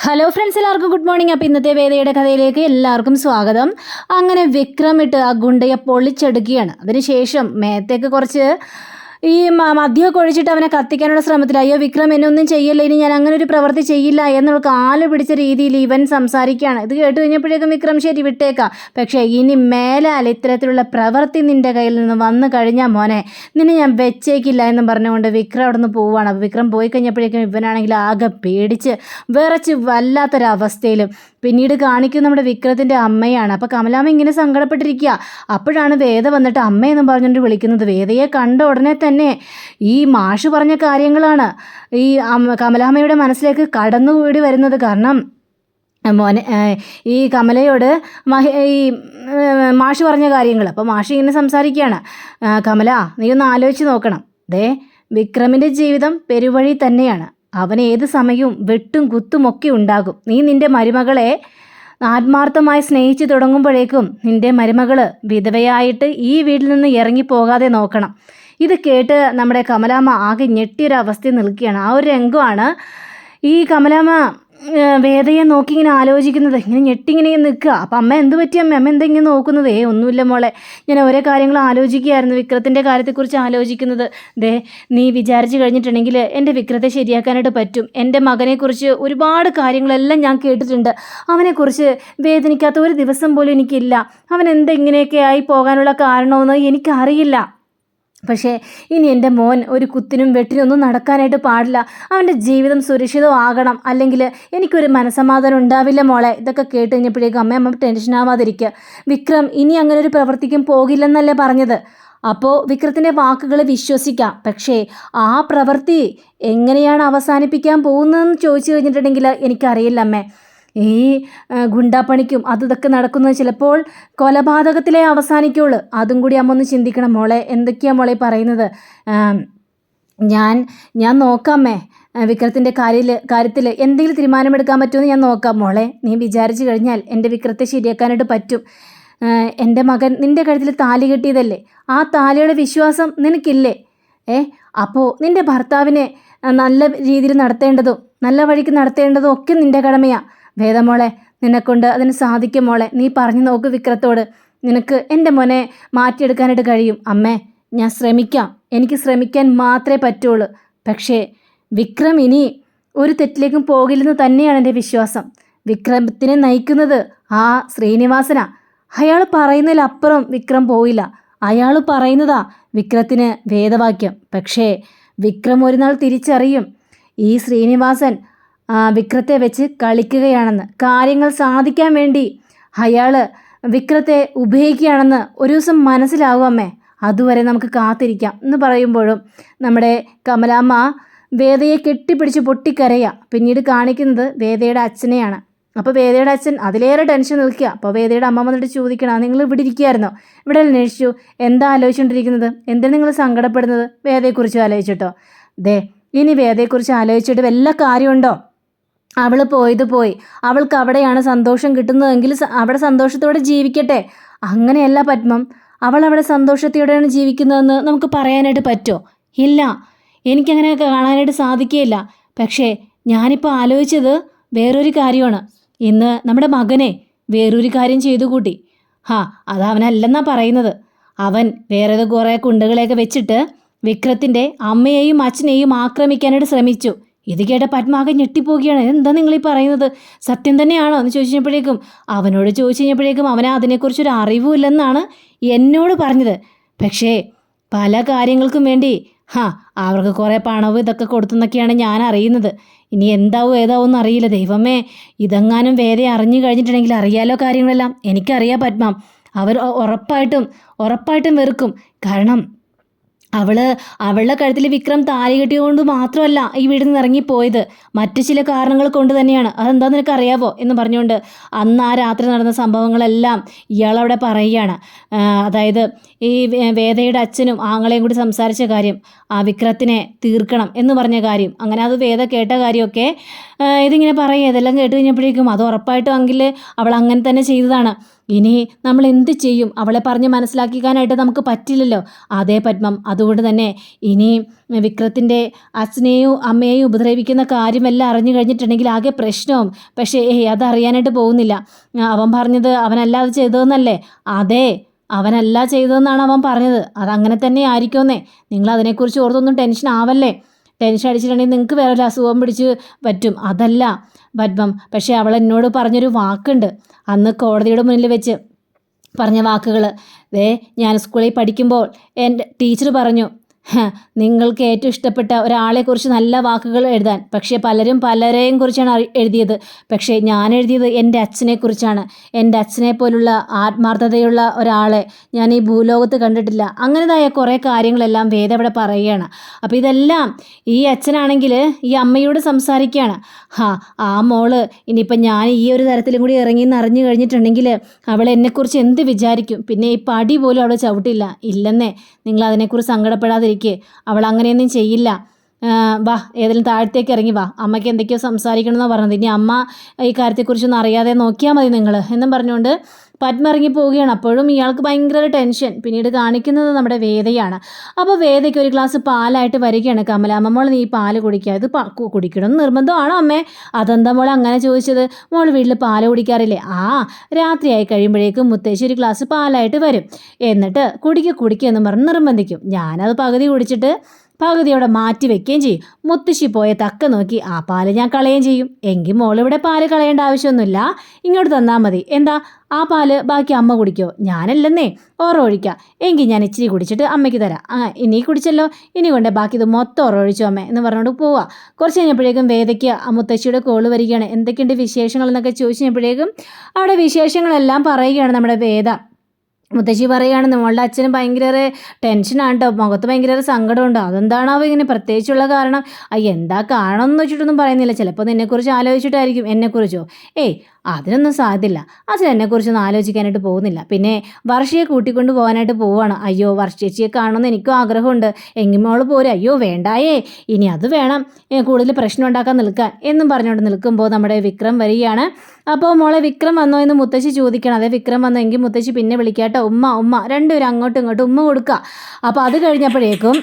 Hello friends, എല്ലാവർക്കും good morning. അപ്പോൾ ഇന്നത്തെ വേദയുടെ കഥയിലേക്ക് എല്ലാവർക്കും സ്വാഗതം. അങ്ങനെ വിക്രം ഇട്ട് ആ ഗുണ്ടയെ പൊളിച്ചെടുക്കുകയാണ്. അതിനുശേഷം മേത്തേക്ക് കുറച്ച് ഈ മദ്യമൊക്കെ ഒഴിച്ചിട്ട് അവനെ കത്തിക്കാനുള്ള ശ്രമത്തിൽ, അയ്യോ വിക്രം എന്നെ ഒന്നും ചെയ്യല്ല, ഇനി ഞാൻ അങ്ങനെ ഒരു പ്രവൃത്തി ചെയ്യില്ല എന്നുള്ള കാല് പിടിച്ച രീതിയിൽ ഇവൻ സംസാരിക്കുകയാണ്. ഇത് കേട്ട് കഴിഞ്ഞപ്പോഴേക്കും വിക്രം ശരി വിട്ടേക്കാം, പക്ഷേ ഇനി മേലാൽ ഇത്തരത്തിലുള്ള പ്രവൃത്തി നിൻ്റെ കയ്യിൽ നിന്ന് വന്നു കഴിഞ്ഞാൽ മോനെ നിന്നെ ഞാൻ വെച്ചേക്കില്ല എന്നും പറഞ്ഞുകൊണ്ട് വിക്രം അവിടെ നിന്ന് പോവുകയാണ്. അപ്പോൾ വിക്രം പോയി കഴിഞ്ഞപ്പോഴേക്കും ഇവനാണെങ്കിൽ ആകെ പേടിച്ച് വിറച്ച് വല്ലാത്തൊരവസ്ഥയിലും. പിന്നീട് കാണിക്കും നമ്മുടെ വിക്രത്തിൻ്റെ അമ്മയാണ്. അപ്പോൾ കമലാമ്മ ഇങ്ങനെ സങ്കടപ്പെട്ടിരിക്കുക. അപ്പോഴാണ് വേദ വന്നിട്ട് അമ്മയെന്നും പറഞ്ഞുകൊണ്ട് വിളിക്കുന്നത്. വേദയെ കണ്ട ഉടനെ തന്നെ ഈ മാഷ് പറഞ്ഞ കാര്യങ്ങളാണ് ഈ കമലാമ്മയുടെ മനസ്സിലേക്ക് കടന്നുകൂടി വരുന്നത്. കാരണം മോനെ ഈ കമലയോട് ഈ മാഷ് പറഞ്ഞ കാര്യങ്ങൾ. അപ്പോൾ മാഷ് ഇങ്ങനെ സംസാരിക്കുകയാണ്, കമല നീ ഒന്ന് ആലോചിച്ച് നോക്കണം. വിക്രമിൻ്റെ ജീവിതം പെരുവഴി തന്നെയാണ്. അവൻ ഏത് സമയവും വെട്ടും കുത്തുമൊക്കെ ഉണ്ടാകും. നീ നിൻ്റെ മരുമകളെ ആത്മാർത്ഥമായി സ്നേഹിച്ച് തുടങ്ങുമ്പോഴേക്കും നിൻ്റെ മരുമകൾ വിധവയായിട്ട് ഈ വീട്ടിൽ നിന്ന് ഇറങ്ങിപ്പോകാതെ നോക്കണം. ഇത് കേട്ട് നമ്മുടെ കമലാമ്മ ആകെ ഞെട്ടിയൊരവസ്ഥയിൽ നിൽക്കുകയാണ്. ആ ഒരു രംഗമാണ് ഈ കമലാമ്മ വേദയെ നോക്കി ഇങ്ങനെ ആലോചിക്കുന്നത്. ഇങ്ങനെ ഞെട്ടിങ്ങനെ നിൽക്കുക. അപ്പം അമ്മ എന്ത് പറ്റി അമ്മ എന്താ ഇങ്ങനെ നോക്കുന്നത്? ഒന്നുമില്ല മോളെ, ഞാൻ ഓരോ കാര്യങ്ങൾ ആലോചിക്കുകയായിരുന്നു, വിക്രത്തിൻ്റെ കാര്യത്തെക്കുറിച്ച് ആലോചിക്കുന്നത്. നീ വിചാരിച്ചു കഴിഞ്ഞിട്ടുണ്ടെങ്കിൽ എൻ്റെ വിക്രത്തെ ശരിയാക്കാനായിട്ട് പറ്റും. എൻ്റെ മകനെക്കുറിച്ച് ഒരുപാട് കാര്യങ്ങളെല്ലാം ഞാൻ കേട്ടിട്ടുണ്ട്. അവനെക്കുറിച്ച് വേദനിക്കാത്ത ഒരു ദിവസം പോലും എനിക്കില്ല. അവൻ എന്തെങ്ങനെയൊക്കെ ആയി പോകാനുള്ള കാരണമെന്ന് എനിക്കറിയില്ല. പക്ഷേ ഇനി എൻ്റെ മോൻ ഒരു കുത്തിനും വെട്ടിനൊന്നും നടക്കാനായിട്ട് പാടില്ല. അവൻ്റെ ജീവിതം സുരക്ഷിതമാകണം, അല്ലെങ്കിൽ എനിക്കൊരു മനസ്സമാധാനം ഉണ്ടാവില്ല മോളെ. ഇതൊക്കെ കേട്ട് കഴിഞ്ഞപ്പോഴേക്കും അമ്മ ടെൻഷനാവാതിരിക്കുക. വിക്രം ഇനി അങ്ങനെ ഒരു പ്രവർത്തിക്കും പോകില്ലെന്നല്ലേ പറഞ്ഞത്. അപ്പോൾ വിക്രത്തിൻ്റെ വാക്കുകൾ വിശ്വസിക്കാം. പക്ഷേ ആ പ്രവൃത്തി എങ്ങനെയാണ് അവസാനിപ്പിക്കാൻ പോകുന്നതെന്ന് ചോദിച്ചു കഴിഞ്ഞിട്ടുണ്ടെങ്കിൽ എനിക്കറിയില്ല അമ്മേ. ഈ ഗുണ്ടാപ്പണിക്കും ഇതൊക്കെ നടക്കുന്നത് ചിലപ്പോൾ കൊലപാതകത്തിലേ അവസാനിക്കുള്ളൂ. അതും കൂടി അമ്മ ഒന്ന് ചിന്തിക്കണം മോളെ. എന്തൊക്കെയാണ് മോളെ പറയുന്നത്? ഞാൻ നോക്കാമേ, വിക്രത്തിൻ്റെ കാര്യത്തിൽ എന്തെങ്കിലും തീരുമാനമെടുക്കാൻ പറ്റുമെന്ന് ഞാൻ നോക്കാം മോളെ. നീ വിചാരിച്ചു കഴിഞ്ഞാൽ എൻ്റെ വിക്രത്തെ ശരിയാക്കാനായിട്ട് പറ്റും. എൻ്റെ മകൻ നിൻ്റെ കഴുത്തിൽ താലി കെട്ടിയതല്ലേ, ആ താലിയുടെ വിശ്വാസം നിനക്കില്ലേ? അപ്പോൾ നിൻ്റെ ഭർത്താവിനെ നല്ല രീതിയിൽ നടത്തേണ്ടതും നല്ല വഴിക്ക് നടത്തേണ്ടതും ഒക്കെ നിൻ്റെ കടമയാണ് വേദമോളെ. നിന്നെക്കൊണ്ട് അതിന് സാധിക്കും മോളെ. നീ പറഞ്ഞു നോക്ക് വിക്രത്തോട്, നിനക്ക് എൻ്റെ മോനെ മാറ്റിയെടുക്കാനായിട്ട് കഴിയും. അമ്മേ ഞാൻ ശ്രമിക്കാം, എനിക്ക് ശ്രമിക്കാൻ മാത്രമേ പറ്റുള്ളൂ. പക്ഷേ വിക്രം ഇനി ഒരു തെറ്റിലേക്കും പോകില്ലെന്ന് തന്നെയാണ് എൻ്റെ വിശ്വാസം. വിക്രമത്തിനെ നയിക്കുന്നത് ആ ശ്രീനിവാസനാ. അയാൾ പറയുന്നതിലപ്പുറം വിക്രം പോയില്ല. അയാൾ പറയുന്നതാ വിക്രത്തിന് വേദവാക്യം. പക്ഷേ വിക്രം ഒരു നാൾ തിരിച്ചറിയും ഈ ശ്രീനിവാസൻ വിക്രത്തെ വെച്ച് കളിക്കുകയാണെന്ന്. കാര്യങ്ങൾ സാധിക്കാൻ വേണ്ടി അയാൾ വിക്രത്തെ ഉപയോഗിക്കുകയാണെന്ന് ഒരു ദിവസം മനസ്സിലാവും അമ്മേ. അതുവരെ നമുക്ക് കാത്തിരിക്കാം എന്ന് പറയുമ്പോഴും നമ്മുടെ കമലാമ്മ വേദയെ കെട്ടിപ്പിടിച്ച് പൊട്ടിക്കരയുക. പിന്നീട് കാണിക്കുന്നത് വേദയുടെ അച്ഛനെയാണ്. അപ്പോൾ വേദയുടെ അച്ഛൻ അതിലേറെ ടെൻഷൻ നിൽക്കുക. അപ്പോൾ വേദയുടെ അമ്മ വന്നിട്ട് ചോദിക്കണം, നിങ്ങൾ ഇവിടെ ഇരിക്കുകയായിരുന്നോ? ഇവിടെ അന്വേഷിച്ചു എന്താ ആലോചിച്ചുകൊണ്ടിരിക്കുന്നത്? എന്തിനാണ് നിങ്ങൾ സങ്കടപ്പെടുന്നത്? വേദയെക്കുറിച്ച് ആലോചിച്ചിട്ടോ? ഇനി വേദയെക്കുറിച്ച് ആലോചിച്ചിട്ട് വല്ല കാര്യമുണ്ടോ? അവൾ പോയത് പോയി. അവൾക്ക് അവിടെയാണ് സന്തോഷം കിട്ടുന്നതെങ്കിൽ അവിടെ സന്തോഷത്തോടെ ജീവിക്കട്ടെ. അങ്ങനെയല്ല പത്മം, അവൾ അവിടെ സന്തോഷത്തോടെയാണ് ജീവിക്കുന്നതെന്ന് നമുക്ക് പറയാനായിട്ട് പറ്റുമോ? ഇല്ല, എനിക്കങ്ങനെ കാണാനായിട്ട് സാധിക്കുകയില്ല. പക്ഷേ ഞാനിപ്പോൾ ആലോചിച്ചത് വേറൊരു കാര്യമാണ്. ഇന്ന് നമ്മുടെ മകനെ വേറൊരു കാര്യം ചെയ്തു കൂട്ടി. അതവനല്ലെന്നാ പറയുന്നത്. അവൻ വേറെ കുറേ കുണ്ടുകളെയൊക്കെ വെച്ചിട്ട് വിക്രത്തിൻ്റെ അമ്മയെയും അച്ഛനെയും ആക്രമിക്കാനായിട്ട് ശ്രമിച്ചു. ഇത് കേട്ട പത്മാകെ ഞെട്ടിപ്പോവുകയാണ്. എന്താ നിങ്ങളീ പറയുന്നത്? സത്യം തന്നെയാണോ എന്ന് ചോദിച്ചപ്പോഴേക്കും അവനോട് ചോദിച്ചു കഴിഞ്ഞപ്പോഴേക്കും അവന് അതിനെക്കുറിച്ചൊരു അറിവുമില്ലെന്നാണ് എന്നോട് പറഞ്ഞത്. പക്ഷേ പല കാര്യങ്ങൾക്കും വേണ്ടി അവർക്ക് കുറേ പണവും ഇതൊക്കെ കൊടുത്തെന്നൊക്കെയാണ് ഞാൻ അറിയുന്നത്. ഇനി എന്താവും ഏതാവും എന്നറിയില്ല. ദൈവമേ, ഇതെങ്ങാനും വേറെ അറിഞ്ഞു കഴിഞ്ഞിട്ടുണ്ടെങ്കിൽ അറിയാലോ കാര്യങ്ങളെല്ലാം. എനിക്കറിയാം പത്മ, അവർ ഉറപ്പായിട്ടും വെറുക്കും. കാരണം അവളുടെ കഴുത്തിൽ വിക്രം താലി കെട്ടിയോണ്ട് മാത്രമല്ല ഈ വീട്ടിൽ നിന്ന് ഇറങ്ങിപ്പോയത്, മറ്റു ചില കാരണങ്ങൾ കൊണ്ട് തന്നെയാണ്. അതെന്താണെന്ന് നിനക്ക് അറിയാവോ എന്ന് പറഞ്ഞുകൊണ്ട് അന്ന് ആ രാത്രി നടന്ന സംഭവങ്ങളെല്ലാം ഇയാളവിടെ പറയുകയാണ്. അതായത് ഈ വേദയുടെ അച്ഛനും ആങ്ങളെയും കൂടി സംസാരിച്ച കാര്യം, ആ വിക്രത്തിനെ തീർക്കണം എന്ന് പറഞ്ഞ കാര്യം, അങ്ങനെ അത് വേദ കേട്ട കാര്യമൊക്കെ ഇതിങ്ങനെ പറയുക. ഇതെല്ലാം കേട്ട് കഴിഞ്ഞപ്പോഴേക്കും അത് ഉറപ്പായിട്ടും എങ്കിൽ അവൾ അങ്ങനെ തന്നെ ചെയ്തതാണ്. ഇനി നമ്മൾ എന്ത് ചെയ്യും? അവളെ പറഞ്ഞ് മനസ്സിലാക്കിക്കാനായിട്ട് നമുക്ക് പറ്റില്ലല്ലോ. അതേ പത്മം, അതുകൊണ്ട് തന്നെ ഇനി വിക്രത്തിൻ്റെ അച്ഛനെയും അമ്മയെയും ഉപദ്രവിക്കുന്ന കാര്യമെല്ലാം അറിഞ്ഞു കഴിഞ്ഞിട്ടുണ്ടെങ്കിൽ ആകെ പ്രശ്നവും. പക്ഷേ അതറിയാനായിട്ട് പോകുന്നില്ല. അവൻ പറഞ്ഞത് അവനല്ലാതെ ചെയ്തതെന്നല്ലേ? അതെ, അവനല്ല ചെയ്തതെന്നാണ് അവൻ പറഞ്ഞത്. അതങ്ങനെ തന്നെ ആയിരിക്കുമെന്നേ. നിങ്ങൾ അതിനെക്കുറിച്ച് ഓർത്തൊന്നും ടെൻഷൻ ആവല്ലേ. ടെൻഷൻ അടിച്ചിട്ടുണ്ടെങ്കിൽ നിങ്ങൾക്ക് വേറെ ഒരു അസുഖം പിടിച്ച് പറ്റും. അതല്ല പത്മം, പക്ഷേ അവൾ എന്നോട് പറഞ്ഞൊരു വാക്കുണ്ട്. അന്ന് കോടതിയുടെ മുന്നിൽ വെച്ച് പറഞ്ഞ വാക്കുകൾ. ഞാൻ സ്കൂളിൽ പഠിക്കുമ്പോൾ എൻ്റെ ടീച്ചർ പറഞ്ഞു, നിങ്ങൾക്ക് ഏറ്റവും ഇഷ്ടപ്പെട്ട ഒരാളെക്കുറിച്ച് നല്ല വാക്കുകൾ എഴുതാൻ. പക്ഷേ പലരും പലരെയും കുറിച്ചാണ് എഴുതിയത്. പക്ഷേ ഞാൻ എഴുതിയത് എൻ്റെ അച്ഛനെക്കുറിച്ചാണ്. എൻ്റെ അച്ഛനെ പോലുള്ള ആത്മാർത്ഥതയുള്ള ഒരാളെ ഞാൻ ഈ ഭൂലോകത്ത് കണ്ടിട്ടില്ല. അങ്ങനെതായ കുറേ കാര്യങ്ങളെല്ലാം വേദ ഇവിടെ പറയുകയാണ്. അപ്പോൾ ഇതെല്ലാം ഈ അച്ഛനാണെങ്കിൽ ഈ അമ്മയോട് സംസാരിക്കുകയാണ്. ആ മോള് ഇനിയിപ്പം ഞാൻ ഈ ഒരു തരത്തിലും കൂടി ഇറങ്ങിയെന്ന് അറിഞ്ഞു കഴിഞ്ഞിട്ടുണ്ടെങ്കിൽ അവൾ എന്നെക്കുറിച്ച് എന്ത് വിചാരിക്കും? പിന്നെ ഈ പടി പോലും അവൾ ചവിട്ടില്ല. ഇല്ലെന്നേ, നിങ്ങൾ അതിനെക്കുറിച്ച് സങ്കടപ്പെടാതിരിക്കുക. അവൾ അങ്ങനെയൊന്നും ചെയ്യില്ല. വാ, ഏതെങ്കിലും താഴത്തേക്ക് ഇറങ്ങി വാ, അമ്മയ്ക്ക് എന്തൊക്കെയോ സംസാരിക്കണമെന്നാണ് പറഞ്ഞത്. ഇനി അമ്മ ഈ കാര്യത്തെക്കുറിച്ചൊന്നും അറിയാതെ നോക്കിയാൽ മതി നിങ്ങൾ എന്നും പറഞ്ഞുകൊണ്ട് പത്മ ഇറങ്ങി പോവുകയാണ്. അപ്പോഴും ഇയാൾക്ക് ഭയങ്കര ടെൻഷൻ. പിന്നീട് കാണിക്കുന്നത് നമ്മുടെ വേദയാണ്. അപ്പോൾ വേദയ്ക്ക് ഒരു ഗ്ലാസ് പാലായിട്ട് വരികയാണ്. കമലാമ്മ, മോൾ നീ ഈ പാല് കുടിക്കുക, ഇത് കുടിക്കണം എന്ന് നിർബന്ധമാണോ അമ്മേ? അതെന്താ മോൾ അങ്ങനെ ചോദിച്ചത്? മോൾ വീട്ടിൽ പാല് കുടിക്കാറില്ലേ? രാത്രിയായി കഴിയുമ്പോഴേക്കും മുത്തശ്ശി ഒരു ഗ്ലാസ് പാലായിട്ട് വരും. എന്നിട്ട് കുടിക്കുക എന്ന് പറഞ്ഞ് നിർബന്ധിക്കും. ഞാനത് പകുതി കുടിച്ചിട്ട് പകുതിയോടെ മാറ്റി വെക്കുകയും ചെയ്യും. മുത്തശ്ശി പോയ തക്ക നോക്കി ആ പാല് ഞാൻ കളയുകയും ചെയ്യും. എങ്കിൽ മോളിവിടെ പാല് കളയേണ്ട ആവശ്യമൊന്നുമില്ല, ഇങ്ങോട്ട് തന്നാൽ മതി. എന്താ, ആ പാല് ബാക്കി അമ്മ കുടിക്കോ? ഞാനല്ലെന്നേ, ഒഴിക്കാം. എങ്കിൽ ഞാൻ ഇച്ചിരി കുടിച്ചിട്ട് അമ്മയ്ക്ക് തരാം. ഇനി കുടിച്ചല്ലോ, ഇനി കൊണ്ടേ ബാക്കി ഇത് മൊത്തം ഒഴിച്ചു അമ്മ എന്ന് പറഞ്ഞുകൊണ്ട് പോവാ. കുറച്ച് കഴിഞ്ഞപ്പോഴേക്കും വേദയ്ക്ക് മുത്തശ്ശിയുടെ കോള് വരികയാണ്. എന്തൊക്കെയുണ്ട് വിശേഷങ്ങൾ എന്നൊക്കെ ചോദിച്ചു കഴിഞ്ഞപ്പോഴേക്കും അവിടെ വിശേഷങ്ങളെല്ലാം പറയുകയാണ് നമ്മുടെ വേദ. മുത്തശ്ശി പറയുകയാണ്, നമ്മളുടെ അച്ഛന് ഭയങ്കര ടെൻഷനാണ് കേട്ടോ, മുഖത്ത് ഭയങ്കര സങ്കടമുണ്ട്. അതെന്താണാവോ ഇങ്ങനെ പ്രത്യേകിച്ചുള്ള കാരണം? എന്താ കാരണം എന്ന് വെച്ചിട്ടൊന്നും പറയുന്നില്ല. ചിലപ്പോൾ നിന്നെക്കുറിച്ച് ആലോചിച്ചിട്ടായിരിക്കും. എന്നെക്കുറിച്ചോ? അതിനൊന്നും സാധ്യതയില്ല. അച്ഛൻ എന്നെക്കുറിച്ചൊന്നും ആലോചിക്കാനായിട്ട് പോകുന്നില്ല. പിന്നെ വർഷയെ കൂട്ടിക്കൊണ്ട് പോകാനായിട്ട് പോവുകയാണ്. അയ്യോ, വർഷേച്ചിയെ കാണണമെന്ന് എനിക്കും ആഗ്രഹമുണ്ട്. എങ്കിൽ മോൾ പോരും. അയ്യോ വേണ്ടായേ, ഇനി അത് വേണം കൂടുതൽ പ്രശ്നം ഉണ്ടാക്കാൻ നിൽക്കാൻ എന്നും പറഞ്ഞുകൊണ്ട് നിൽക്കുമ്പോൾ നമ്മുടെ വിക്രം വരികയാണ്. അപ്പോൾ മോളെ വിക്രം വന്നോ എന്ന് മുത്തശ്ശി ചോദിക്കണം. അതേ വിക്രം വന്നോ, എങ്കിൽ മുത്തശ്ശി പിന്നെ വിളിക്കാട്ടോ. ഉമ്മ രണ്ടുപേരും അങ്ങോട്ടും ഇങ്ങോട്ടും ഉമ്മ കൊടുക്കുക. അപ്പോൾ അത് കഴിഞ്ഞപ്പോഴേക്കും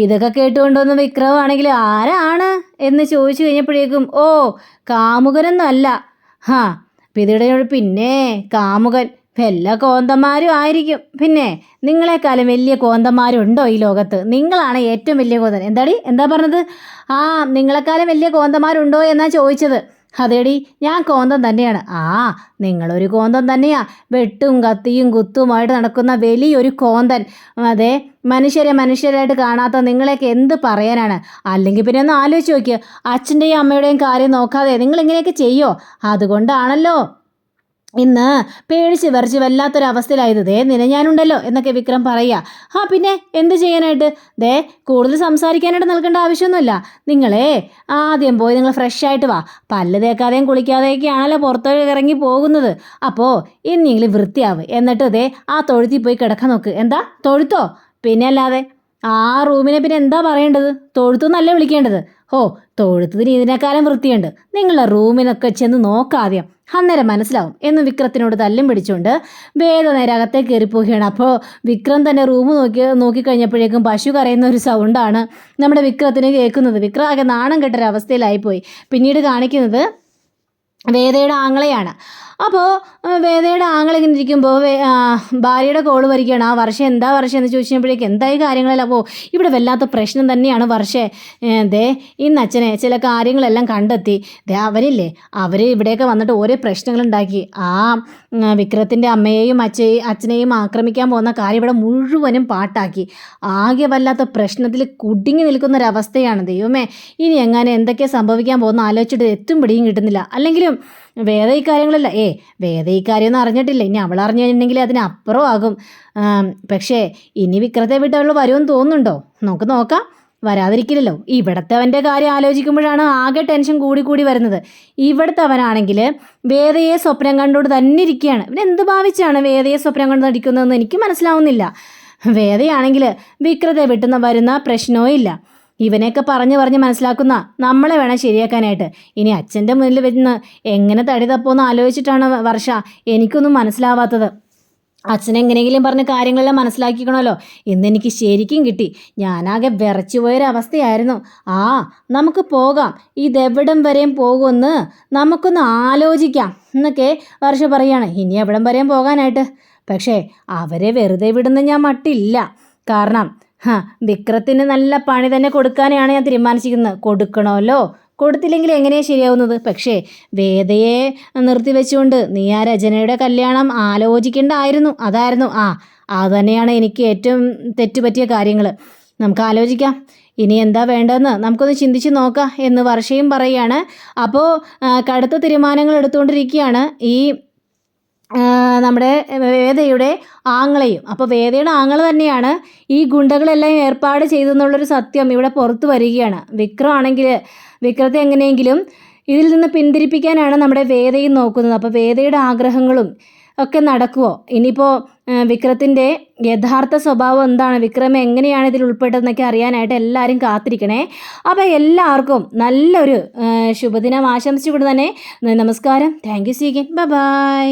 ഇതൊക്കെ കേട്ടുകൊണ്ടുവന്ന് വിക്രമാണെങ്കിൽ ആരാണ് എന്ന് ചോദിച്ചു കഴിഞ്ഞപ്പോഴേക്കും കാമുകനൊന്നും അല്ല. പിതിയുടെ പിന്നെ കാമുകൻ വല്ല കോന്തന്മാരും ആയിരിക്കും. പിന്നെ നിങ്ങളെക്കാളും വലിയ കോന്തന്മാരുണ്ടോ ഈ ലോകത്ത്? നിങ്ങളാണ് ഏറ്റവും വലിയ കോന്തൻ. എന്താ പറഞ്ഞത്? നിങ്ങളെക്കാളും വലിയ കോന്തന്മാരുണ്ടോ എന്നാ ചോദിച്ചത്. അതേടി, ഞാൻ കോന്തം തന്നെയാണ്. നിങ്ങളൊരു കോന്തം തന്നെയാ. വെട്ടും കത്തിയും കുത്തുമായിട്ട് നടക്കുന്ന വലിയൊരു കോന്തൻ. അതെ, മനുഷ്യരായിട്ട് കാണാത്ത നിങ്ങളെയൊക്കെ എന്ത് പറയാനാണ്? അല്ലെങ്കിൽ പിന്നെ ഒന്ന് ആലോചിച്ച് നോക്കിയോ, അച്ഛൻ്റെയും അമ്മയുടെയും കാര്യം നോക്കാതെ നിങ്ങൾ ഇങ്ങനെയൊക്കെ ചെയ്യോ? അതുകൊണ്ടാണല്ലോ ഇന്ന് പേടിച്ച് വിറച്ച് വല്ലാത്തൊരവസ്ഥയിലായത്. ഞാനുണ്ടല്ലോ എന്നൊക്കെ വിക്രം പറയുക. പിന്നെ എന്ത് ചെയ്യാനായിട്ട്? കൂടുതൽ സംസാരിക്കാനായിട്ട് നിൽക്കേണ്ട ആവശ്യമൊന്നുമില്ല. നിങ്ങളെ ആദ്യം പോയി നിങ്ങൾ ഫ്രഷ് ആയിട്ട് വാ. പല്ല് തേക്കാതെയും കുളിക്കാതെയൊക്കെയാണല്ലോ പുറത്തേക്ക് ഇറങ്ങി പോകുന്നത്. അപ്പോൾ ഇനിയെങ്കിലും വൃത്തിയാവ്. എന്നിട്ട് ആ തൊഴുത്തിൽ പോയി കിടക്കാൻ നോക്ക്. എന്താ തൊഴുത്തോ? പിന്നെ അല്ലാതെ ആ റൂമിനെ പിന്നെ എന്താ പറയേണ്ടത്? തൊഴുത്തുന്നല്ലേ വിളിക്കേണ്ടത്. തൊഴുത്തതിന് ഇതിനേക്കാളും വൃത്തിയുണ്ട്. നിങ്ങളുടെ റൂമിനൊക്കെ ചെന്ന് നോക്കാദ്യം, അന്നേരം മനസ്സിലാവും എന്ന് വിക്രത്തിനോട് തല്ലും പിടിച്ചുകൊണ്ട് വേദ നേരെ അകത്തേക്ക് കയറിപ്പോവുകയാണ്. അപ്പോൾ വിക്രം തന്നെ റൂം നോക്കിക്കഴിഞ്ഞപ്പോഴേക്കും പശു കരയുന്ന ഒരു സൗണ്ടാണ് നമ്മുടെ വിക്രത്തിന് കേൾക്കുന്നത്. വിക്രം ആകെ നാണം കെട്ടൊരവസ്ഥയിലായിപ്പോയി. പിന്നീട് കാണിക്കുന്നത് വേദയുടെ ആങ്ങളെയാണ്. അപ്പോൾ വേദയുടെ ആങ്ങളിങ്ങനെ ഇരിക്കുമ്പോൾ ഭാര്യയുടെ കോള് വരികയാണ്. വർഷം എന്ന് ചോദിച്ചപ്പോഴേക്കും എന്തായി കാര്യങ്ങളെല്ലാം? അപ്പോൾ ഇവിടെ വല്ലാത്ത പ്രശ്നം തന്നെയാണ് വർഷേ. ഇന്ന് അച്ഛനെ ചില കാര്യങ്ങളെല്ലാം കണ്ടെത്തി. അവർ ഇവിടെയൊക്കെ വന്നിട്ട് ഓരോ പ്രശ്നങ്ങളുണ്ടാക്കി. വിക്രത്തിൻ്റെ അമ്മയെയും അച്ഛനെയും ആക്രമിക്കാൻ പോകുന്ന കാര്യം ഇവിടെ മുഴുവനും പാട്ടാക്കി. ആകെ വല്ലാത്ത പ്രശ്നത്തിൽ കുടുങ്ങി നിൽക്കുന്നൊരവസ്ഥയാണ്. ദൈവമേ, ഇനി എങ്ങനെ എന്തൊക്കെ സംഭവിക്കാൻ പോകുന്ന ആലോചിച്ചിട്ട് എത്തും പിടിയും കിട്ടുന്നില്ല. അല്ലെങ്കിലും വേദ ഈ കാര്യങ്ങളല്ല വേദ ഈ കാര്യമൊന്നും അറിഞ്ഞിട്ടില്ല. ഇനി അവൾ അറിഞ്ഞു കഴിഞ്ഞിട്ടുണ്ടെങ്കിൽ അതിനപ്പുറം ആകും. പക്ഷേ ഇനി വിക്രത്തെ വിട്ട് അവൾ വരുമെന്ന് തോന്നുന്നുണ്ടോ? നമുക്ക് നോക്കാം. വരാതിരിക്കില്ലല്ലോ. ഇവിടുത്തെ അവൻ്റെ കാര്യം ആലോചിക്കുമ്പോഴാണ് ആകെ ടെൻഷൻ കൂടി വരുന്നത്. ഇവിടുത്തെ അവനാണെങ്കിൽ വേദയെ സ്വപ്നം കണ്ടുകൊണ്ട് തന്നെ ഇരിക്കുകയാണ്. പിന്നെ എന്ത് ഭാവിച്ചാണ് വേദയെ സ്വപ്നം കണ്ട് നടിക്കുന്നതെന്ന് എനിക്ക് മനസ്സിലാവുന്നില്ല. വേദയാണെങ്കിൽ വിക്രത്തെ വരുന്ന പ്രശ്നവും ഇല്ല. ഇവനെയൊക്കെ പറഞ്ഞ് മനസ്സിലാക്കുന്ന നമ്മളെ വേണം ശരിയാക്കാനായിട്ട്. ഇനി അച്ഛൻ്റെ മുന്നിൽ വരുന്ന എങ്ങനെ തടി തപ്പോന്ന് ആലോചിച്ചിട്ടാണ് വർഷ എനിക്കൊന്നും മനസ്സിലാവാത്തത്. അച്ഛനെങ്ങനെയെങ്കിലും പറഞ്ഞ് കാര്യങ്ങളെല്ലാം മനസ്സിലാക്കിക്കണമല്ലോ. ഇന്നെനിക്ക് ശരിക്കും കിട്ടി. ഞാനാകെ വിറച്ചു പോയൊരവസ്ഥയായിരുന്നു. നമുക്ക് പോകാം, ഇതെവിടം വരെയും പോകുമെന്ന് നമുക്കൊന്ന് ആലോചിക്കാം എന്നൊക്കെ വർഷ പറയാണ്. ഇനി എവിടം വരെയും പോകാനായിട്ട്? പക്ഷേ അവരെ വെറുതെ വിടുന്ന ഞാൻ മട്ടില്ല. കാരണം വിക്രത്തിന് നല്ല പണി തന്നെ കൊടുക്കാനാണ് ഞാൻ തീരുമാനിച്ചിരിക്കുന്നത്. കൊടുക്കണമല്ലോ, കൊടുത്തില്ലെങ്കിൽ എങ്ങനെയാണ് ശരിയാവുന്നത്? പക്ഷേ വേദയെ നിർത്തിവെച്ചുകൊണ്ട് നീ ആ രചനയുടെ കല്യാണം ആലോചിക്കേണ്ടായിരുന്നു. അത് തന്നെയാണ് എനിക്ക് ഏറ്റവും തെറ്റുപറ്റിയ കാര്യങ്ങൾ. നമുക്ക് ആലോചിക്കാം, ഇനി എന്താ വേണ്ടതെന്ന് നമുക്കൊന്ന് ചിന്തിച്ച് നോക്കാം എന്ന് വർഷയും പറയുകയാണ്. അപ്പോൾ കടുത്ത തീരുമാനങ്ങൾ എടുത്തുകൊണ്ടിരിക്കുകയാണ് ഈ നമ്മുടെ വേദയുടെ ആങ്ങളെയും. അപ്പോൾ വേദയുടെ ആങ്ങള തന്നെയാണ് ഈ ഗുണ്ടകളെല്ലാം ഏർപ്പാട് ചെയ്തെന്നുള്ളൊരു സത്യം ഇവിടെ പുറത്തു വരികയാണ്. വിക്രത്തെ എങ്ങനെയെങ്കിലും ഇതിൽ നിന്ന് പിന്തിരിപ്പിക്കാനാണ് നമ്മുടെ വേദയും നോക്കുന്നത്. അപ്പോൾ വേദയുടെ ആഗ്രഹങ്ങളും ഒക്കെ നടക്കുമോ? ഇനിയിപ്പോൾ വിക്രത്തിൻ്റെ യഥാർത്ഥ സ്വഭാവം എന്താണ്, വിക്രം എങ്ങനെയാണ് ഇതിൽ ഉൾപ്പെട്ടതെന്നൊക്കെ അറിയാനായിട്ട് എല്ലാവരും കാത്തിരിക്കണേ. അപ്പോൾ എല്ലാവർക്കും നല്ലൊരു ശുഭദിനം ആശംസിച്ചുകൊണ്ട് തന്നെ നമസ്കാരം. താങ്ക് യു സീഗൻ. ബൈ.